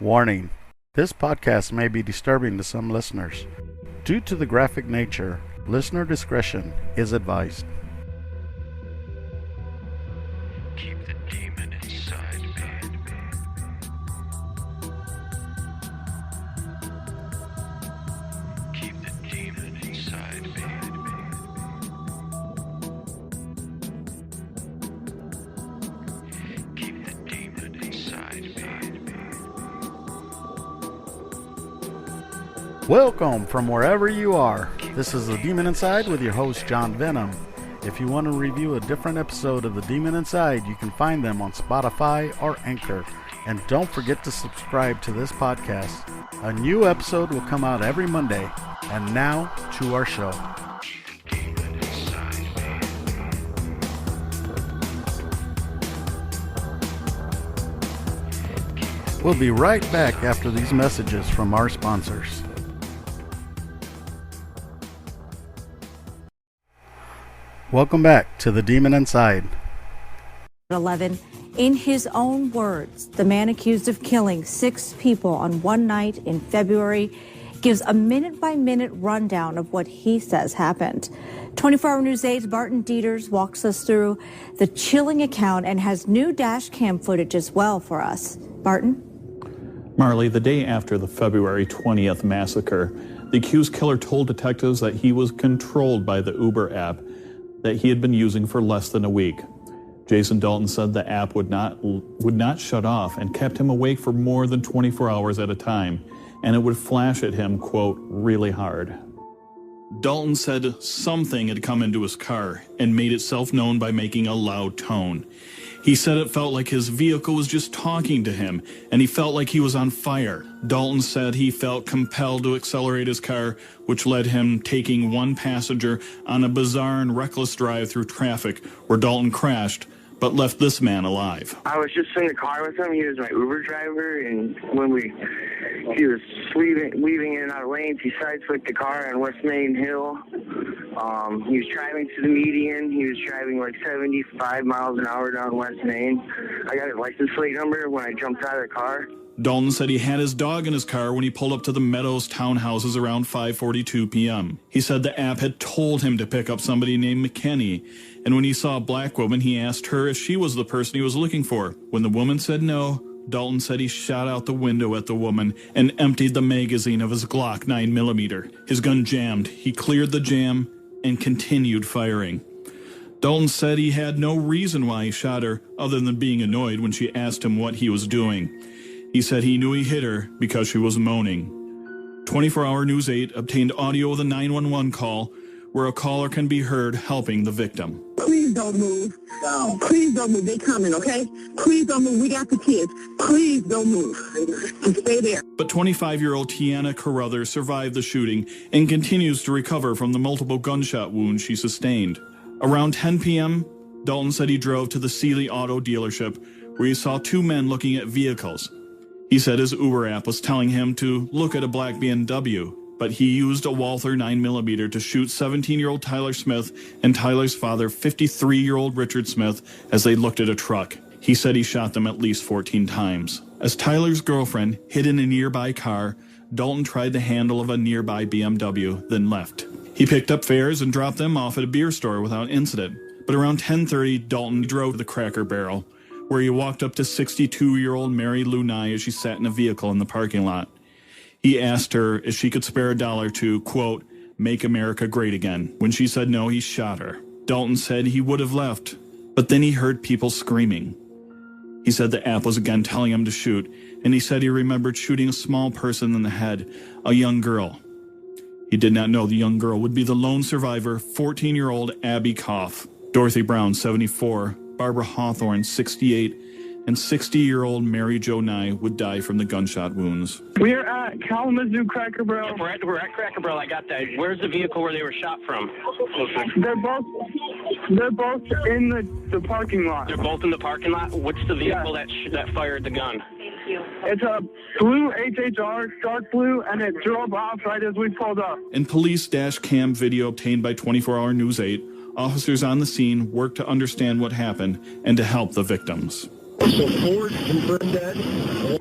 Warning: this podcast may be disturbing to some listeners. Due to the graphic nature, listener discretion is advised. Keep the demon inside me. Keep the demon inside me. Keep the demon inside me. Welcome from wherever you are. This is The Demon Inside with your host, John Venom. If you want to review a different episode of The Demon Inside, you can find them on Spotify or Anchor. And don't forget to subscribe to this podcast. A new episode will come out every Monday. And now, to our show. Keep the demon inside me. We'll be right back after these messages from our sponsors. Welcome back to The Demon Inside. 11. In his own words, the man accused of killing 6 people on one night in February gives a minute-by-minute rundown of what he says happened. 24-Hour News 8's Barton Dieters walks us through the chilling account and has new dash cam footage as well for us. Barton? Marley, the day after the February 20th massacre, the accused killer told detectives that he was controlled by the Uber app that he had been using for less than a week. Jason Dalton said the app would not shut off and kept him awake for more than 24 hours at a time, and it would flash at him, quote, really hard. Dalton said something had come into his car and made itself known by making a loud tone. He said it felt like his vehicle was just talking to him, and he felt like he was on fire. Dalton said he felt compelled to accelerate his car, which led him taking one passenger on a bizarre and reckless drive through traffic where Dalton crashed, but left this man alive. I was just in the car with him. He was my Uber driver, and when he was weaving in and out of lanes, he sideswiped the car on West Main Hill. He was driving to the median. He was driving like 75 miles an hour down West Main. I got his license plate number when I jumped out of the car. Dalton said he had his dog in his car when he pulled up to the Meadows townhouses around 5:42 p.m. He said the app had told him to pick up somebody named McKinney, and when he saw a black woman, he asked her if she was the person he was looking for. When the woman said no, Dalton said he shot out the window at the woman and emptied the magazine of his Glock 9mm. His gun jammed. He cleared the jam and continued firing. Dalton said he had no reason why he shot her other than being annoyed when she asked him what he was doing. He said he knew he hit her because she was moaning. 24-Hour News 8 obtained audio of the 911 call where a caller can be heard helping the victim. Please don't move. No. Please don't move. They coming, okay? Please don't move. We got the kids. Please don't move. Just stay there. But 25-year-old Tiana Carruthers survived the shooting and continues to recover from the multiple gunshot wounds she sustained. Around 10 p.m., Dalton said he drove to the Sealy Auto dealership where he saw 2 men looking at vehicles. He said his Uber app was telling him to look at a black BMW, but he used a Walther 9mm to shoot 17-year-old Tyler Smith and Tyler's father, 53-year-old Richard Smith, as they looked at a truck. He said he shot them at least 14 times. As Tyler's girlfriend hid in a nearby car, Dalton tried the handle of a nearby BMW, then left. He picked up fares and dropped them off at a beer store without incident. But around 10:30, Dalton drove to the Cracker Barrel, where he walked up to 62-year-old Mary Lou Nye as she sat in a vehicle in the parking lot. He asked her if she could spare $1 to, quote, make America great again. When she said no, he shot her. Dalton said he would have left, but then he heard people screaming. He said the app was again telling him to shoot, and he said he remembered shooting a small person in the head, a young girl. He did not know the young girl would be the lone survivor, 14-year-old Abby Koff. Dorothy Brown, 74, Barbara Hawthorne, 68, and 60-year-old Mary Jo Nye would die from the gunshot wounds. We're at Kalamazoo Cracker Barrel. We're at Cracker Barrel. I got that. Where's the vehicle where they were shot from? They're both in the parking lot. They're both in the parking lot. What's the vehicle that fired the gun? It's a blue HHR, dark blue, and it drove off right as we pulled up. In police dash cam video obtained by 24-Hour News 8, officers on the scene worked to understand what happened and to help the victims. So Ford confirmed dead,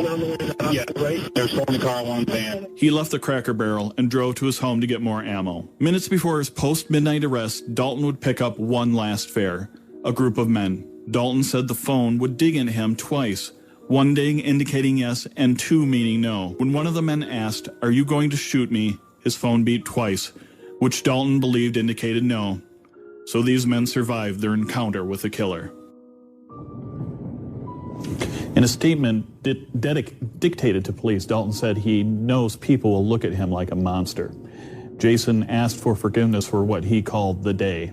one on Yeah, right. There's one car, one van. He left the Cracker Barrel and drove to his home to get more ammo. Minutes before his post-midnight arrest, Dalton would pick up one last fare, a group of men. Dalton said the phone would ding into him twice, one ding indicating yes and two meaning no. When one of the men asked, "Are you going to shoot me?" his phone beeped twice, which Dalton believed indicated no. So these men survived their encounter with the killer. In a statement dictated to police, Dalton said he knows people will look at him like a monster. Jason asked for forgiveness for what he called the day.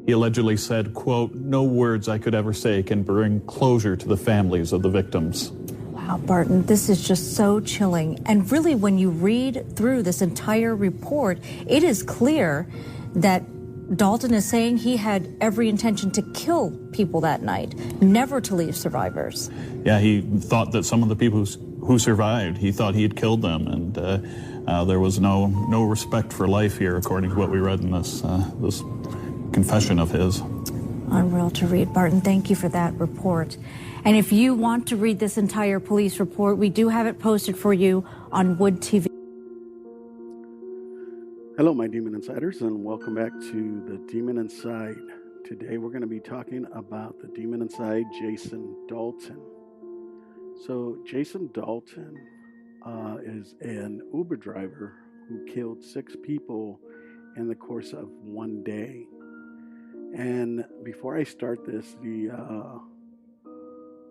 He allegedly said, quote, "No words I could ever say can bring closure to the families of the victims." Wow, Barton, this is just so chilling. And really, when you read through this entire report, it is clear that Dalton is saying he had every intention to kill people that night, never to leave survivors. Yeah, he thought that some of the people who survived, he thought he had killed them, and there was no respect for life here, according to what we read in this confession of his. Unreal to read. Barton, thank you for that report. And if you want to read this entire police report, we do have it posted for you on Wood TV. Hello, my Demon Insiders, and welcome back to the Demon Inside. Today we're going to be talking about the Demon Inside, Jason Dalton. So Jason Dalton is an Uber driver who killed 6 people in the course of one day. And before I start this, the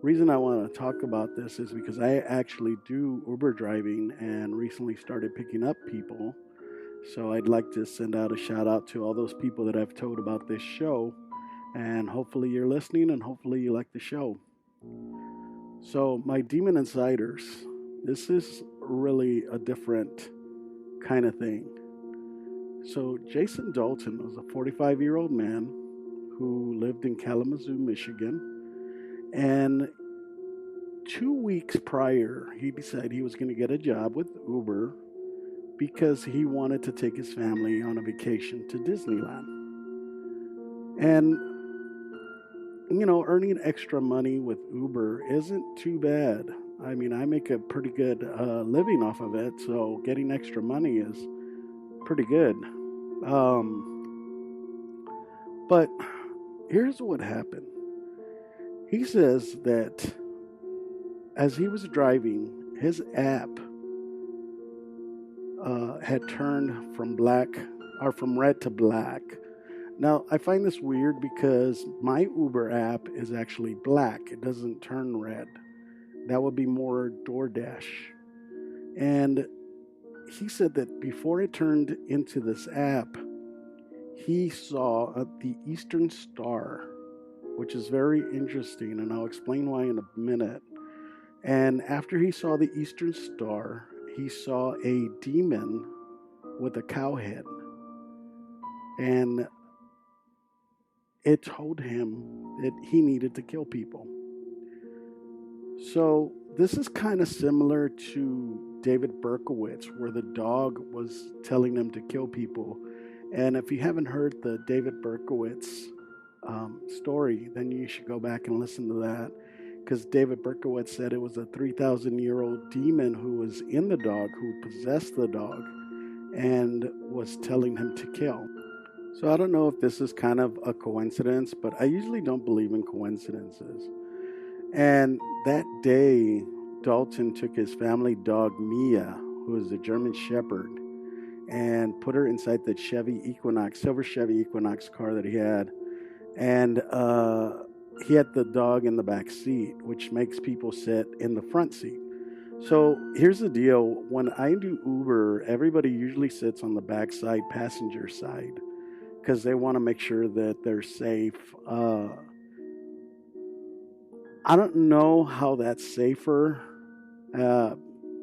reason I want to talk about this is because I actually do Uber driving and recently started picking up people. So I'd like to send out a shout out to all those people that I've told about this show, and hopefully you're listening and hopefully you like the show. So my Demon Insiders, this is really a different kind of thing. So Jason Dalton was a 45-year-old man who lived in Kalamazoo, Michigan, and 2 weeks prior he decided he was going to get a job with Uber because he wanted to take his family on a vacation to Disneyland. And, you know, earning extra money with Uber isn't too bad. I mean, I make a pretty good living off of it, so getting extra money is pretty good. But here's what happened. He says that as he was driving, his app had turned from red to black. Now, I find this weird because my Uber app is actually black. It doesn't turn red. That would be more DoorDash. And he said that before it turned into this app, he saw the Eastern Star, which is very interesting, and I'll explain why in a minute. And after he saw the Eastern Star, he saw a demon with a cow head. And it told him that he needed to kill people. So this is kind of similar to David Berkowitz, where the dog was telling him to kill people. And if you haven't heard the David Berkowitz story, then you should go back and listen to that. Because David Berkowitz said it was a 3,000-year-old demon who was in the dog, who possessed the dog, and was telling him to kill. So I don't know if this is kind of a coincidence, but I usually don't believe in coincidences. And that day, Dalton took his family dog, Mia, who is a German Shepherd, and put her inside the silver Chevy Equinox car that he had. And he had the dog in the back seat, which makes people sit in the front seat. So here's the deal. When I do Uber, everybody usually sits on the back side, passenger side, because they want to make sure that they're safe. I don't know how that's safer,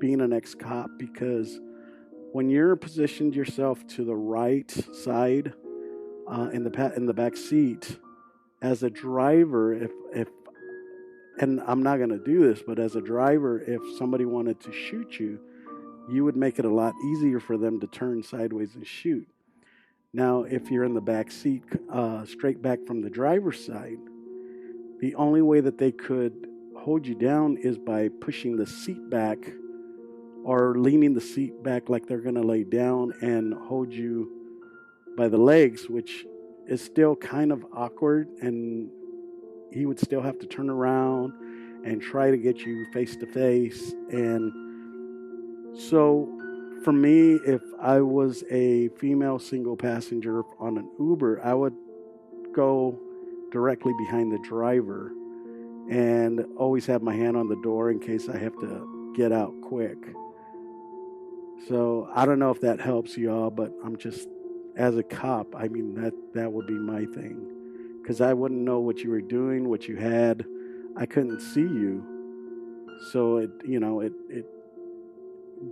being an ex-cop, because when you're positioned yourself to the right side in the back seat, as a driver, if and I'm not going to do this, but as a driver, if somebody wanted to shoot you, you would make it a lot easier for them to turn sideways and shoot. Now, if you're in the back seat, straight back from the driver's side, the only way that they could hold you down is by pushing the seat back or leaning the seat back like they're going to lay down and hold you by the legs, which is still kind of awkward, and he would still have to turn around and try to get you face to face. And so for me, if I was a female single passenger on an Uber, I would go directly behind the driver and always have my hand on the door in case I have to get out quick. So I don't know if that helps y'all, but I'm just, as a cop, I mean, that would be my thing. Because I wouldn't know what you were doing, what you had. I couldn't see you. So it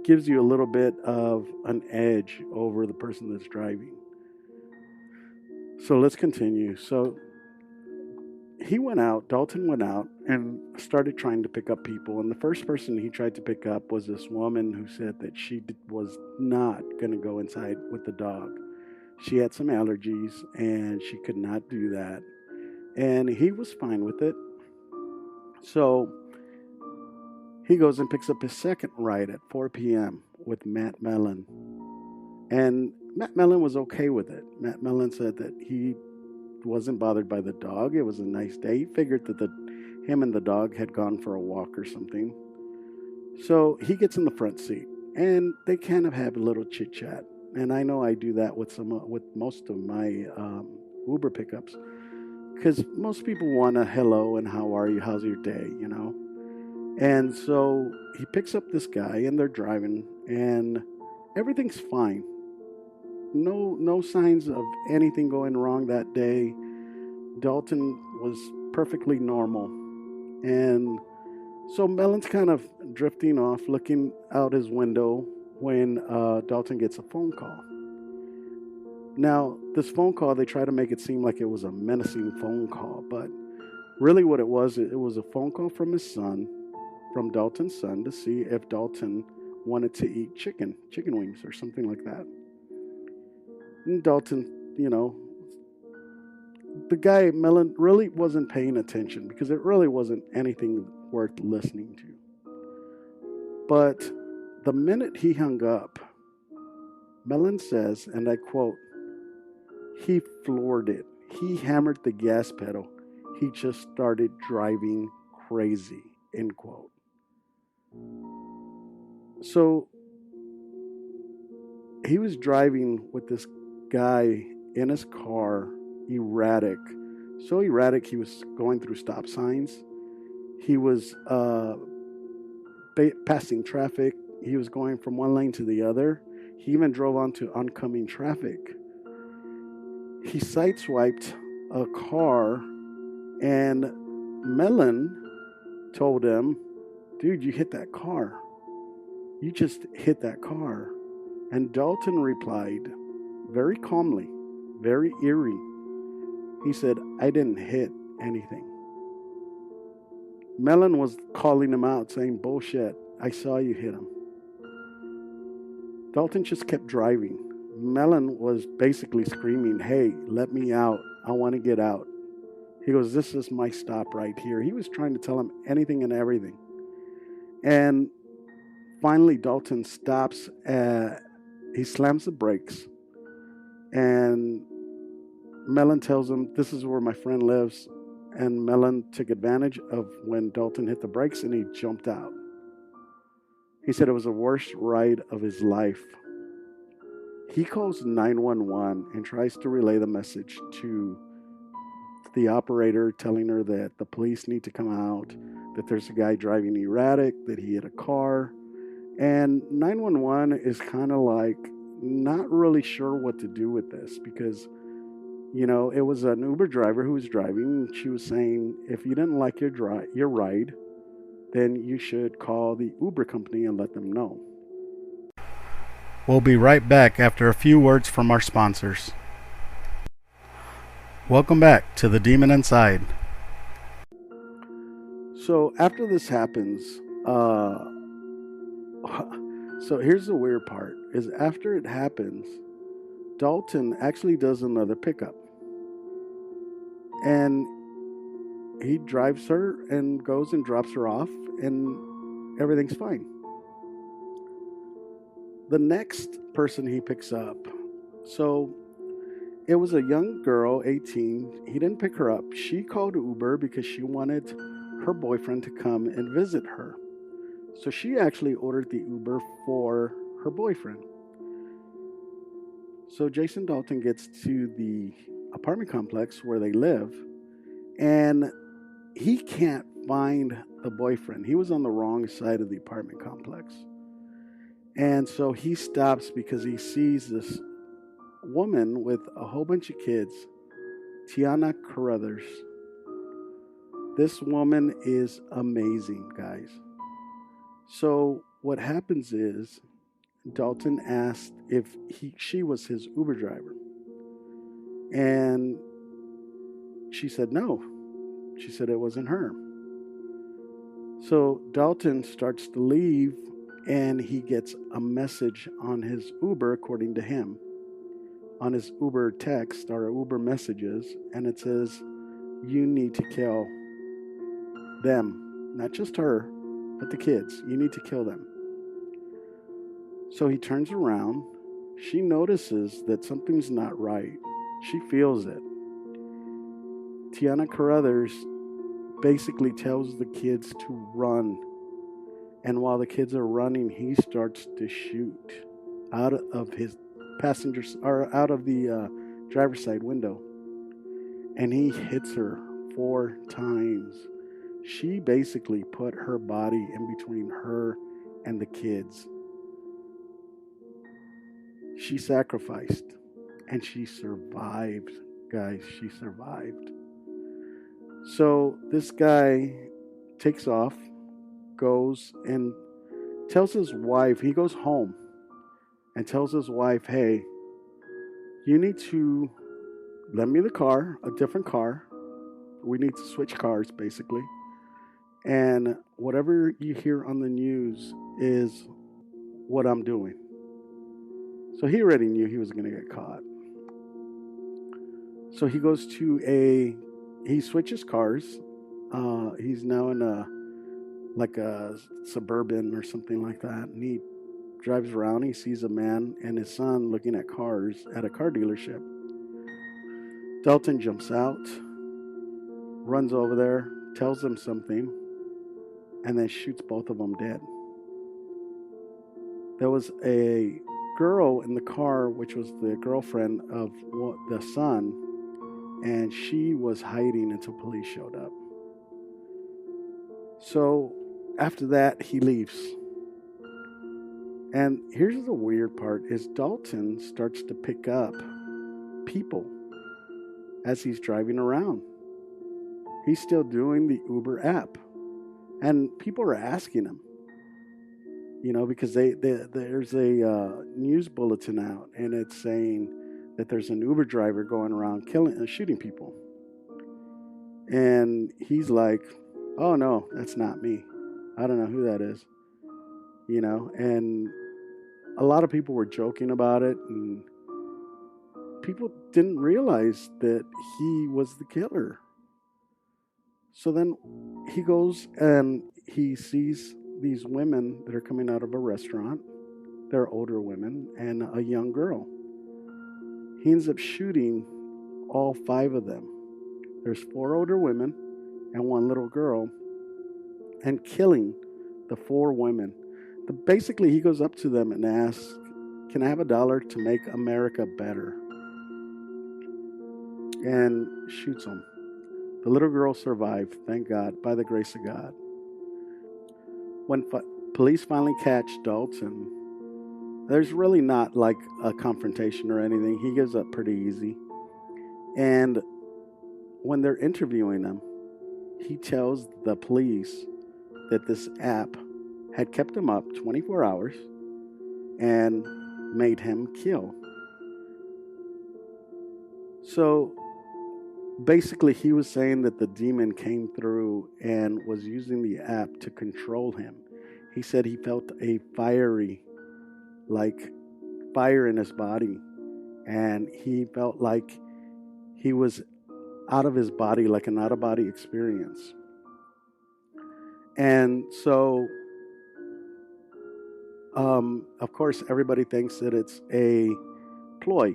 gives you a little bit of an edge over the person that's driving. So let's continue. So Dalton went out and started trying to pick up people. And the first person he tried to pick up was this woman who said that she was not going to go inside with the dog. She had some allergies and she could not do that. And he was fine with it. So he goes and picks up his second ride at 4 p.m. with Matt Mellon. And Matt Mellon was okay with it. Matt Mellon said that he wasn't bothered by the dog. It was a nice day. He figured that him and the dog had gone for a walk or something. So he gets in the front seat and they kind of have a little chit chat. And I know I do that with most of my Uber pickups, because most people want a hello and how are you, how's your day, you know. And so he picks up this guy and they're driving and everything's fine. No signs of anything going wrong that day. Dalton was perfectly normal. And so Mellon's kind of drifting off, looking out his window when Dalton gets a phone call. Now, this phone call, they try to make it seem like it was a menacing phone call, but really what it was a phone call from his son, from Dalton's son, to see if Dalton wanted to eat chicken wings or something like that. And Dalton, the guy, Mellon, really wasn't paying attention because it really wasn't anything worth listening to. But the minute he hung up, Mellon says, and I quote, "He floored it. He hammered the gas pedal. He just started driving crazy," end quote. So he was driving with this guy in his car, erratic. So erratic, he was going through stop signs. He was passing traffic. He was going from one lane to the other. He even drove onto oncoming traffic. He sideswiped a car, and Mellon told him, "Dude, you hit that car. You just hit that car." And Dalton replied very calmly, very eerie. He said, "I didn't hit anything." Mellon was calling him out, saying, "Bullshit, I saw you hit him." Dalton just kept driving. Mellon was basically screaming, "Hey, let me out. I want to get out." He goes, "This is my stop right here." He was trying to tell him anything and everything. And finally, Dalton stops. He slams the brakes. And Mellon tells him, "This is where my friend lives." And Mellon took advantage of when Dalton hit the brakes and he jumped out. He said it was the worst ride of his life. He calls 911 and tries to relay the message to the operator, telling her that the police need to come out, that there's a guy driving erratic, that he hit a car. And 911 is kind of like not really sure what to do with this because, it was an Uber driver who was driving. She was saying, if you didn't like your ride, then you should call the Uber company and let them know. We'll be right back after a few words from our sponsors. Welcome back to The Demon Inside. So after this happens, so here's the weird part, is after it happens, Dalton actually does another pickup. And he drives her and goes and drops her off, and everything's fine. The next person he picks up, so it was a young girl, 18. He didn't pick her up. She called Uber because she wanted her boyfriend to come and visit her. So she actually ordered the Uber for her boyfriend. So Jason Dalton gets to the apartment complex where they live, and he can't find the boyfriend. He was on the wrong side of the apartment complex. And so he stops because he sees this woman with a whole bunch of kids, Tiana Carruthers. This woman is amazing, guys. So what happens is Dalton asked if she was his Uber driver. And she said no. She said it wasn't her. So Dalton starts to leave, and he gets a message on his Uber, according to him, on his Uber text or Uber messages, and it says, you need to kill them. Not just her, but the kids. You need to kill them. So he turns around. She notices that something's not right. She feels it. Tiana Carruthers basically tells the kids to run. And while the kids are running, he starts to shoot out of his out of the driver's side window. And he hits her 4 times. She basically put her body in between her and the kids. She sacrificed, and she survived, guys. She survived. So this guy takes off, goes and tells his wife, he goes home and tells his wife, hey, you need to lend me the car, a different car. We need to switch cars, basically. And whatever you hear on the news is what I'm doing. So he already knew he was going to get caught. So he goes to he switches cars. He's now in a Suburban or something like that. And he drives around. He sees a man and his son looking at cars at a car dealership. Dalton jumps out, runs over there, tells them something, and then shoots both of them dead. There was a girl in the car, which was the girlfriend of the son, and she was hiding until police showed up. So after that, he leaves. And here's the weird part, is Dalton starts to pick up people as he's driving around. He's still doing the Uber app. And people are asking him, because there's a news bulletin out, and it's saying that there's an Uber driver going around shooting people. And he's like, oh no, that's not me. I don't know who that is. And a lot of people were joking about it, and people didn't realize that he was the killer. So then he goes and he sees these women that are coming out of a restaurant. They're older women and a young girl. He ends up shooting all 5 of them. There's 4 older women and 1 little girl, and killing the 4 women. Basically, he goes up to them and asks, can I have $1 to make America better? And shoots them. The little girl survived, thank God, by the grace of God. When police finally catch Dalton, there's really not like a confrontation or anything. He gives up pretty easy. And when they're interviewing him, he tells the police that this app had kept him up 24 hours and made him kill. So basically, he was saying that the demon came through and was using the app to control him. He said he felt a fire in his body, and he felt like he was out of his body, like an out-of-body experience. And so, of course, everybody thinks that it's a ploy,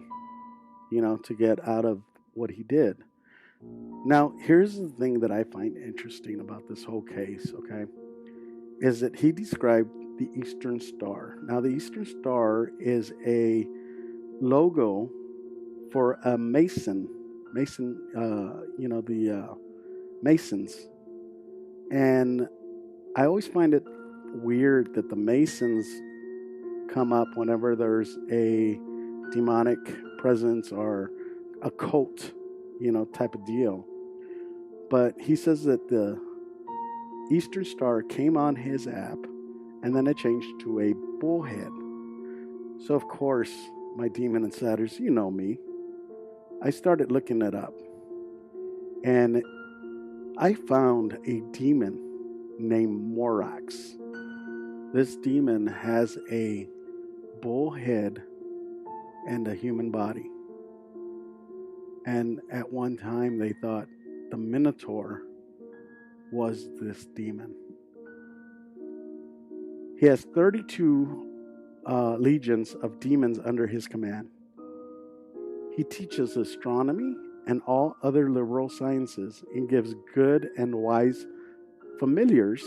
to get out of what he did. Now, here's the thing that I find interesting about this whole case, okay, is that he described the Eastern Star. Now, the Eastern Star is a logo for a Mason, the Masons. And I always find it weird that the Masons come up whenever there's a demonic presence or a cult, type of deal. But he says that the Eastern Star came on his app and then it changed to a bullhead. So, of course, my demon insiders, you know me, I started looking it up. And I found a demon named Morax. This demon has a bull head and a human body. And at one time they thought the Minotaur was this demon. He has 32 legions of demons under his command. He teaches astronomy and all other liberal sciences and gives good and wise familiars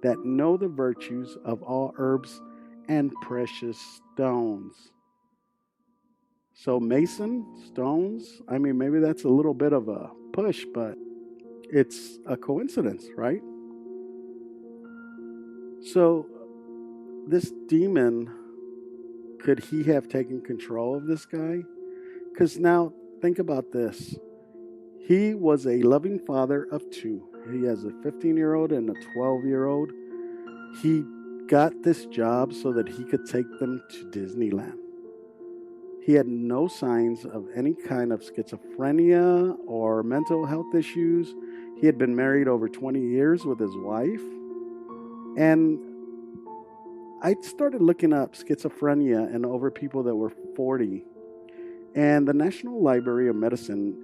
that know the virtues of all herbs and precious stones. So Mason, stones, maybe that's a little bit of a push, but it's a coincidence, right? So this demon, could he have taken control of this guy? Because now, think about this. He was a loving father of two. He has a 15-year-old and a 12-year-old. He got this job so that he could take them to Disneyland. He had no signs of any kind of schizophrenia or mental health issues. He had been married over 20 years with his wife. And I started looking up schizophrenia and over people that were 40. And the National Library of Medicine,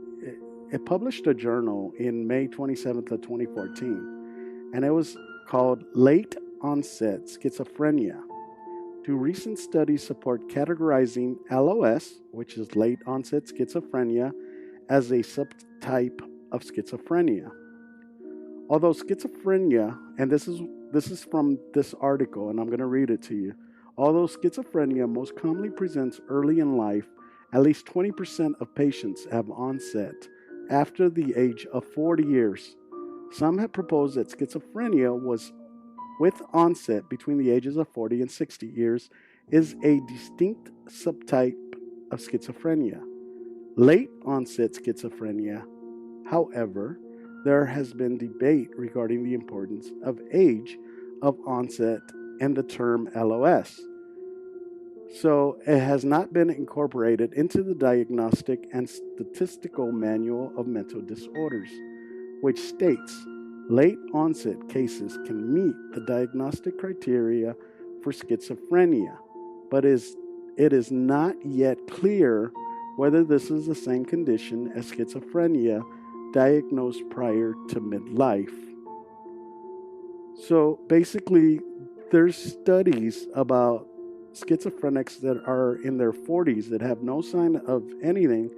it published a journal in May 27th of 2014. And it was called Late Onset Schizophrenia. Do recent studies support categorizing LOS, which is late onset schizophrenia, as a subtype of schizophrenia? Although schizophrenia, and this is from this article, and I'm going to read it to you. Although schizophrenia most commonly presents early in life, at least 20% of patients have onset after the age of 40 years. Some have proposed that schizophrenia was with onset between the ages of 40 and 60 years is a distinct subtype of schizophrenia. Late onset schizophrenia, however, there has been debate regarding the importance of age of onset and the term LOS. So it has not been incorporated into the Diagnostic and Statistical Manual of Mental Disorders, which states late onset cases can meet the diagnostic criteria for schizophrenia, but it is not yet clear whether this is the same condition as schizophrenia diagnosed prior to midlife. So basically, there's studies about schizophrenics that are in their 40s that have no sign of anything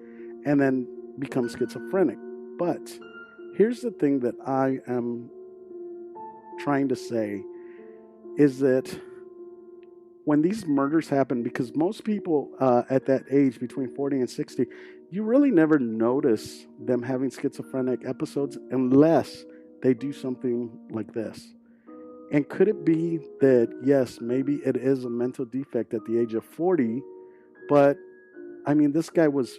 and then become schizophrenic. But here's the thing that I am trying to say is that when these murders happen, because most people at that age between 40 and 60, you really never notice them having schizophrenic episodes unless they do something like this. And could it be that, yes, maybe it is a mental defect at the age of 40, but, this guy was,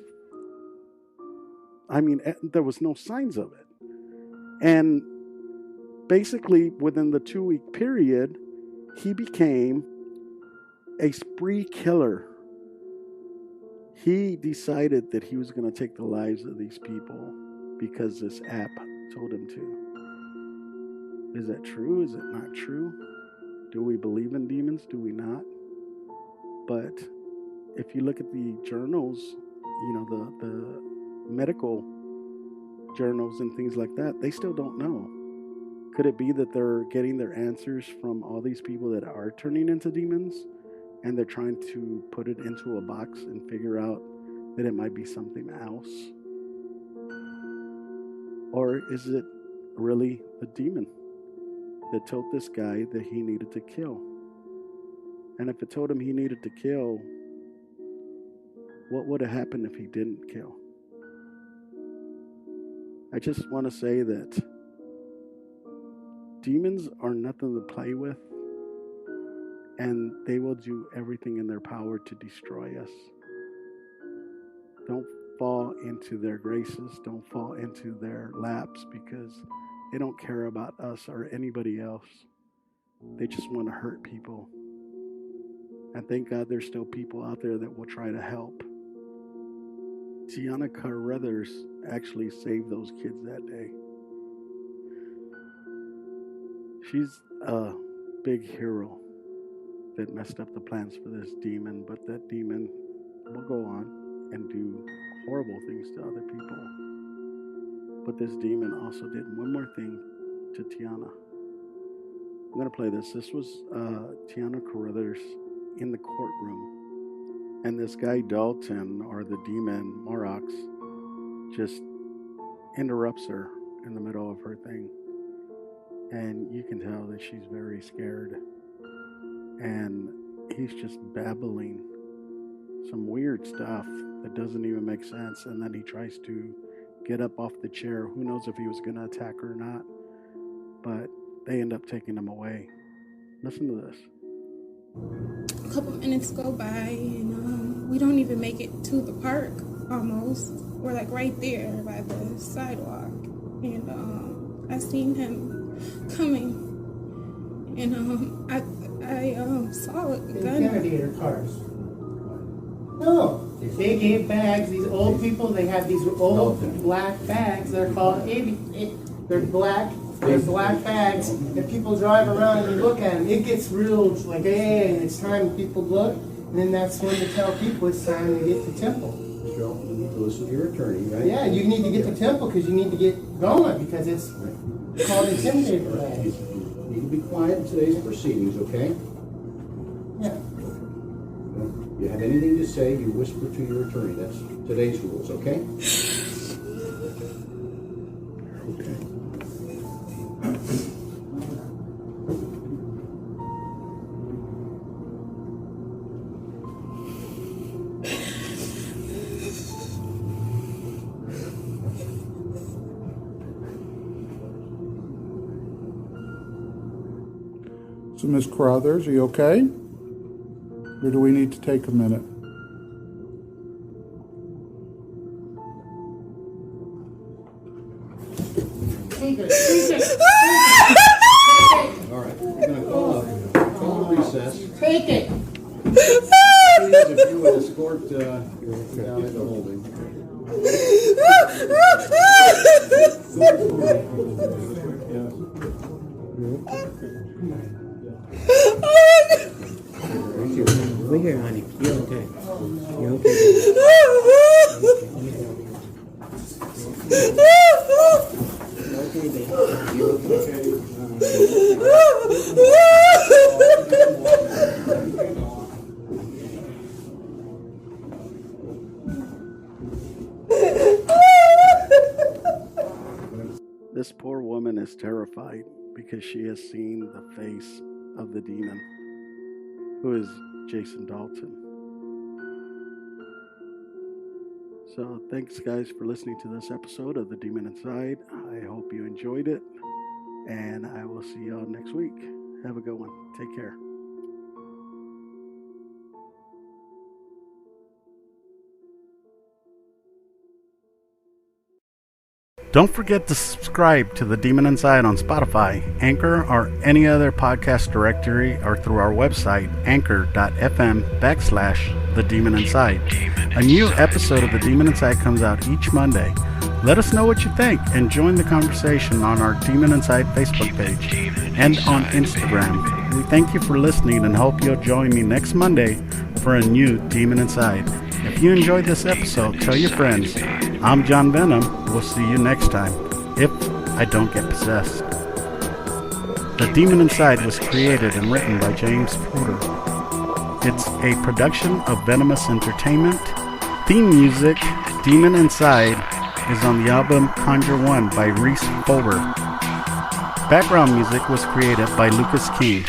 there was no signs of it. And basically, within the 2-week period, he became a spree killer. He decided that he was going to take the lives of these people because this app told him to. Is that true? Is it not true? Do we believe in demons? Do we not? But if you look at the journals, the medical journals and things like that, they still don't know. Could it be that they're getting their answers from all these people that are turning into demons, and they're trying to put it into a box and figure out that it might be something else? Or is it really the demon that told this guy that he needed to kill? And if it told him he needed to kill, what would have happened if he didn't kill? I just want to say that demons are nothing to play with, and they will do everything in their power to destroy us. Don't fall into their graces. Don't fall into their laps, because they don't care about us or anybody else. They just want to hurt people. And thank God there's still people out there that will try to help. Tiana Carruthers actually saved those kids that day. She's a big hero that messed up the plans for this demon, but that demon will go on and do horrible things to other people. But this demon also did one more thing to Tiana. I'm going to play this. This was Tiana Carruthers in the courtroom. And this guy Dalton, or the demon Morox, just interrupts her in the middle of her thing. And you can tell that she's very scared. And he's just babbling some weird stuff that doesn't even make sense. And then he tries to get up off the chair. Who knows if he was going to attack her or not. But they end up taking him away. Listen to this. A couple minutes go by, and we don't even make it to the park, almost. We're like right there by the sidewalk. And I seen him coming. And I saw it. Intimidator cars. No, they're big bags. These old people, they have these old black bags. They're called they're black. They're black bags, and people drive around and look at them. It gets real, like, hey, and it's time people look, and then that's when to tell people it's time to get to temple. You need to listen to your attorney, right? Yeah, you need to get to temple because you need to get going, because it's called intimidator bags. You need to be quiet in today's proceedings, okay? Yeah. If you have anything to say, you whisper to your attorney. That's today's rules, okay? Okay. So, Ms. Carruthers, are you okay? Or do we need to take a minute? All right, we're going to call a recess. Take it. Please, if you would escort down to the holding. We're here, honey. You're okay. You're okay. Okay, baby. You're okay. This poor woman is terrified because she has seen the face of the demon, who is Jason Dalton. So thanks, guys, for listening to this episode of The Demon Inside. I hope you enjoyed it, and I will see y'all next week. Have a good one. Take care. Don't forget to subscribe to The Demon Inside on Spotify, Anchor, or any other podcast directory, or through our website, anchor.fm/The Demon Inside. A new episode of The Demon Inside comes out each Monday. Let us know what you think and join the conversation on our Demon Inside Facebook page and on Instagram. We thank you for listening and hope you'll join me next Monday for a new Demon Inside. If you enjoyed this episode, tell your friends. I'm John Venom. We'll see you next time, if I don't get possessed. The Demon Inside was created and written by James Porter. It's a production of Venomous Entertainment. Theme music, Demon Inside, is on the album Conjure One by Reese Fulber. Background music was created by Lucas King.